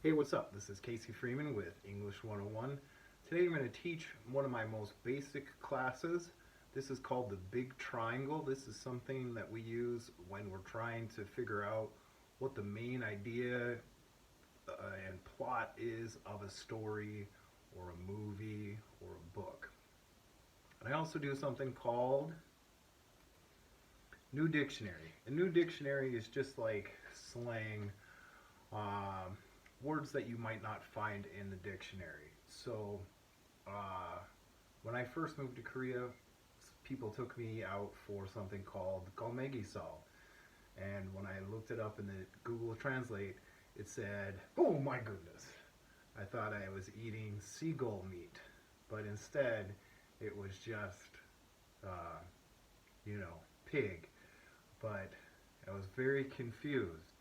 Hey, what's up? This is Casey Freeman with English 101. Today I'm going to teach one of my most basic classes. This is called the Big Triangle. This is something that we use when we're trying to figure out what the main idea and plot is of a story or a movie or a book. And I also do something called New Dictionary. A new dictionary is just like slang. Um, Words that you might not find in the dictionary. So, uh, when I first moved to Korea, people took me out for something called galmegisal. And when I looked it up in the Google Translate, it said, oh my goodness. I thought I was eating seagull meat. But instead, it was just, uh, pig. But I was very confused.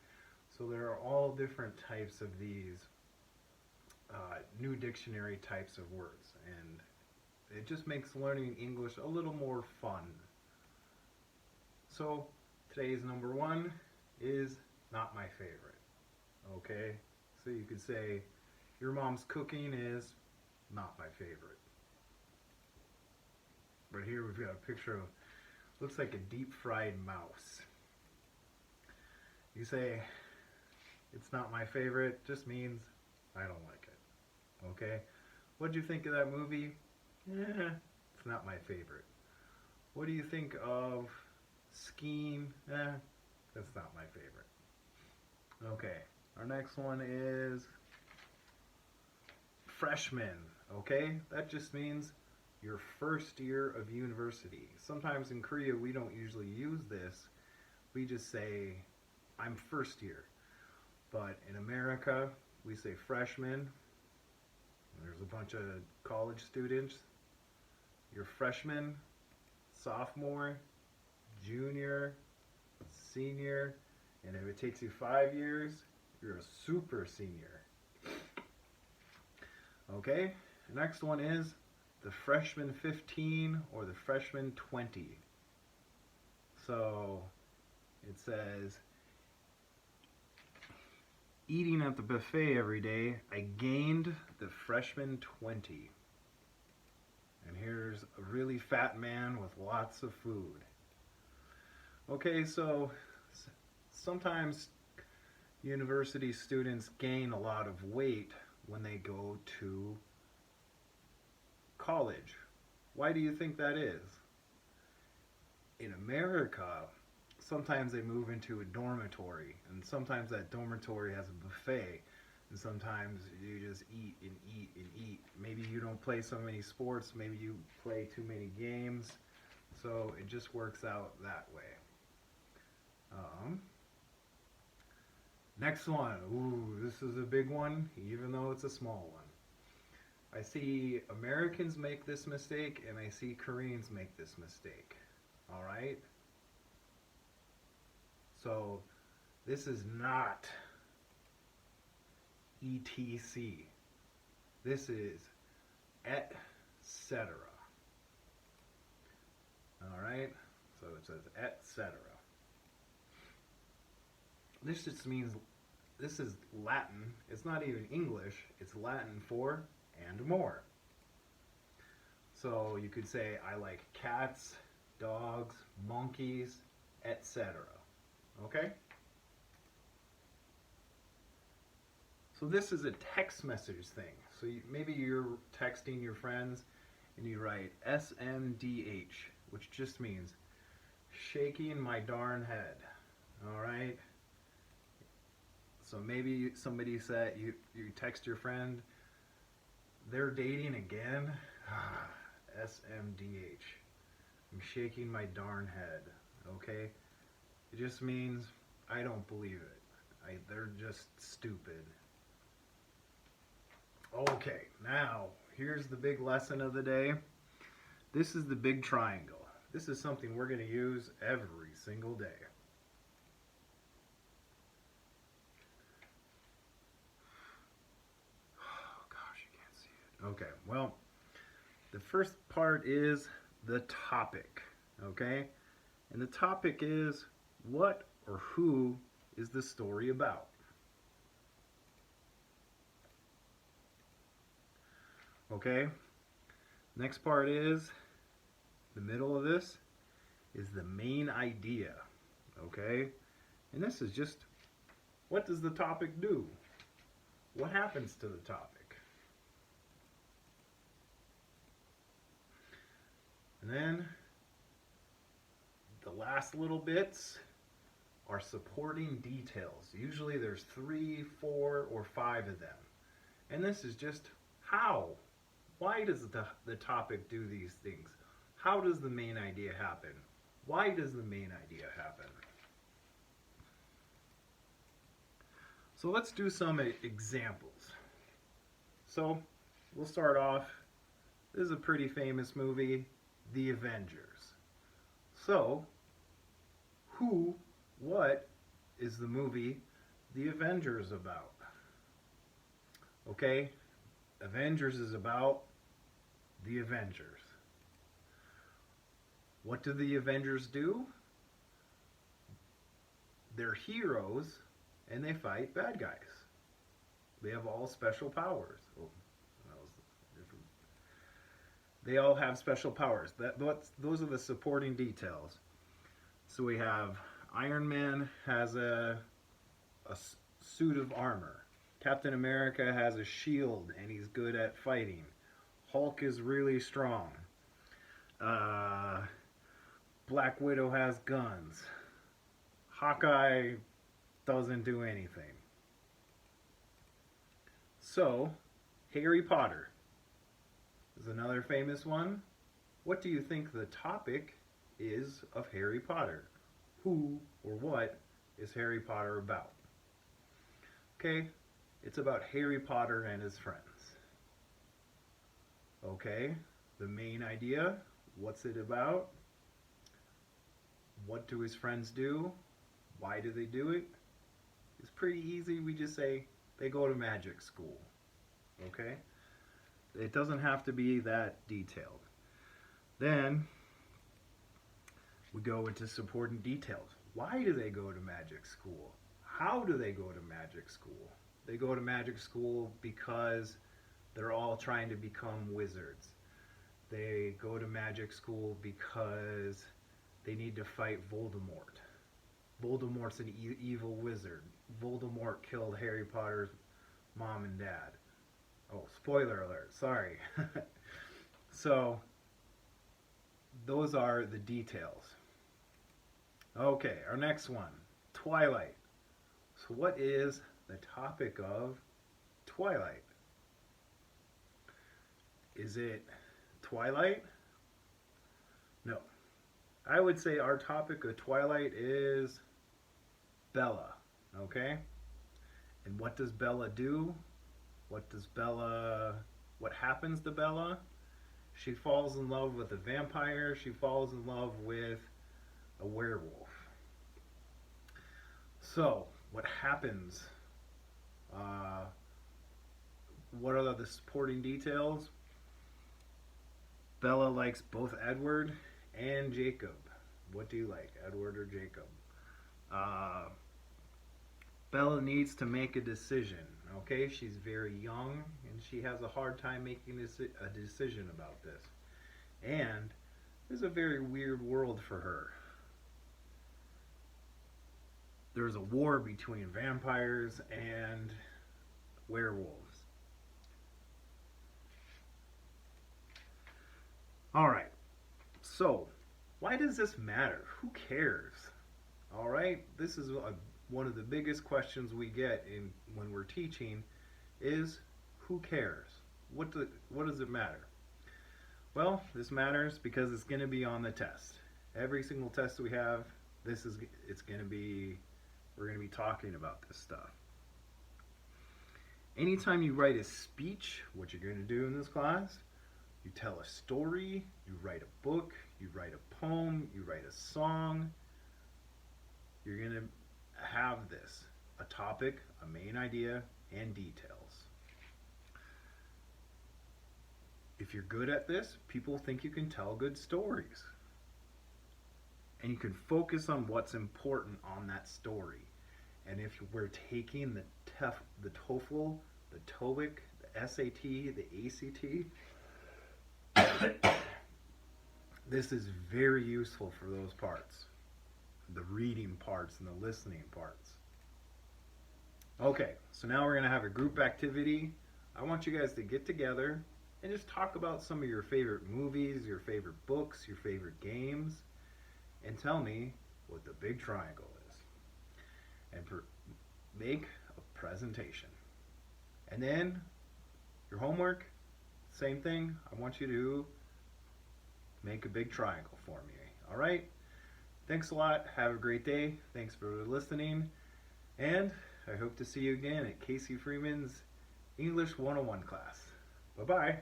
So there are all different types of these new dictionary types of words, and it just makes learning English a little more fun. So today's number one is not my favorite. Okay, so you could say your mom's cooking is not my favorite. But here we've got a picture of looks like a deep fried mouse. You say it's not my favorite, just means I don't like it. Okay? What'd you think of that movie? It's not my favorite. What do you think of skiing? That's not my favorite. Okay, our next one is freshman. Okay? That just means your first year of university. Sometimes in Korea we don't usually use this. We just say, I'm first year. But in America, we say freshman. There's a bunch of college students. You're freshman, sophomore, junior, senior, and if it takes you 5 years, you're a super senior. Okay, the next one is the freshman 15 or the freshman 20. So it says, eating at the buffet every day, I gained the freshman 20. And here's a really fat man with lots of food. Okay, so sometimes university students gain a lot of weight when they go to college. Why do you think that is? In America, sometimes they move into a dormitory, and sometimes that dormitory has a buffet, and sometimes you just eat and eat and eat. Maybe you don't play so many sports, maybe you play too many games, so it just works out that way. Um, Next one. Ooh, this is a big one, even though it's a small one. I see Americans make this mistake, and I see Koreans make this mistake. All right? So this is not ETC. This is etc. All right? So it says etc. This just means this is Latin. It's not even English. It's Latin for and more. So you could say I like cats, dogs, monkeys, etc. Okay? So this is a text message thing. So maybe you're texting your friends and you write SMDH, which just means shaking my darn head. All right? So maybe somebody said, you text your friend, they're dating again? SMDH. I'm shaking my darn head. Okay? It just means I don't believe it. They're just stupid. Okay, now here's the big lesson of the day. This is the big triangle. This is something we're going to use every single day. Oh gosh, you can't see it. Okay, well, the first part is the topic. Okay? And the topic is what or who is the story about? Okay? Next part is, the middle of this is the main idea. Okay? And this is just, what does the topic do? What happens to the topic? And then the last little bits are supporting details. Usually there's 3, 4, or 5 of them. And this is just how. Why does the topic do these things? How does the main idea happen? Why does the main idea happen? So let's do some examples. So we'll start off. This is a pretty famous movie, The Avengers. So, what is the movie The Avengers about? Okay, Avengers is about the Avengers. What do the Avengers do? They're heroes and they fight bad guys. They have all special powers. Oh, that was different. They all have special powers. Those are the supporting details. So we have Iron Man has a suit of armor. Captain America has a shield and he's good at fighting. Hulk is really strong. Black Widow has guns. Hawkeye doesn't do anything. So, Harry Potter is another famous one. What do you think the topic is of Harry Potter? Who or what is Harry Potter about? Okay, it's about Harry Potter and his friends. Okay, the main idea, what's it about? What do his friends do? Why do they do it? It's pretty easy. We just say they go to magic school. Okay? It doesn't have to be that detailed. Then we go into supporting details. Why do they go to magic school? How do they go to magic school? They go to magic school because they're all trying to become wizards. They go to magic school because they need to fight Voldemort. Voldemort's an evil wizard. Voldemort killed Harry Potter's mom and dad. Oh, spoiler alert, sorry. So, those are the details. Okay, our next one, Twilight. So what is the topic of Twilight? Is it Twilight? No. I would say our topic of Twilight is Bella, okay? And what does Bella do? What happens to Bella? She falls in love with a vampire. She falls in love with a werewolf. So, what happens? What are the supporting details? Bella likes both Edward and Jacob. What do you like, Edward or Jacob? Bella needs to make a decision. Okay, she's very young and she has a hard time making a decision about this. And there's a very weird world for her. There's a war between vampires and werewolves. Alright, so why does this matter? Who cares? Alright, this is one of the biggest questions we get when we're teaching is, who cares? What does it matter? Well, this matters because it's going to be on the test. Every single test we have, we're going to be talking about this stuff. Anytime you write a speech, what you're going to do in this class, you tell a story, you write a book, you write a poem, you write a song. You're going to have this, a topic, a main idea, and details. If you're good at this, people think you can tell good stories. And you can focus on what's important on that story. And if we're taking the TOEFL, the TOEIC, the SAT, the ACT, this is very useful for those parts, the reading parts and the listening parts. Okay, so now we're going to have a group activity. I want you guys to get together and just talk about some of your favorite movies, your favorite books, your favorite games, and tell me what the big triangle is. And make a presentation. And then your homework, same thing. I want you to make a big triangle for me. All right? Thanks a lot. Have a great day. Thanks for listening. And I hope to see you again at Casey Freeman's English 101 class. Bye-bye.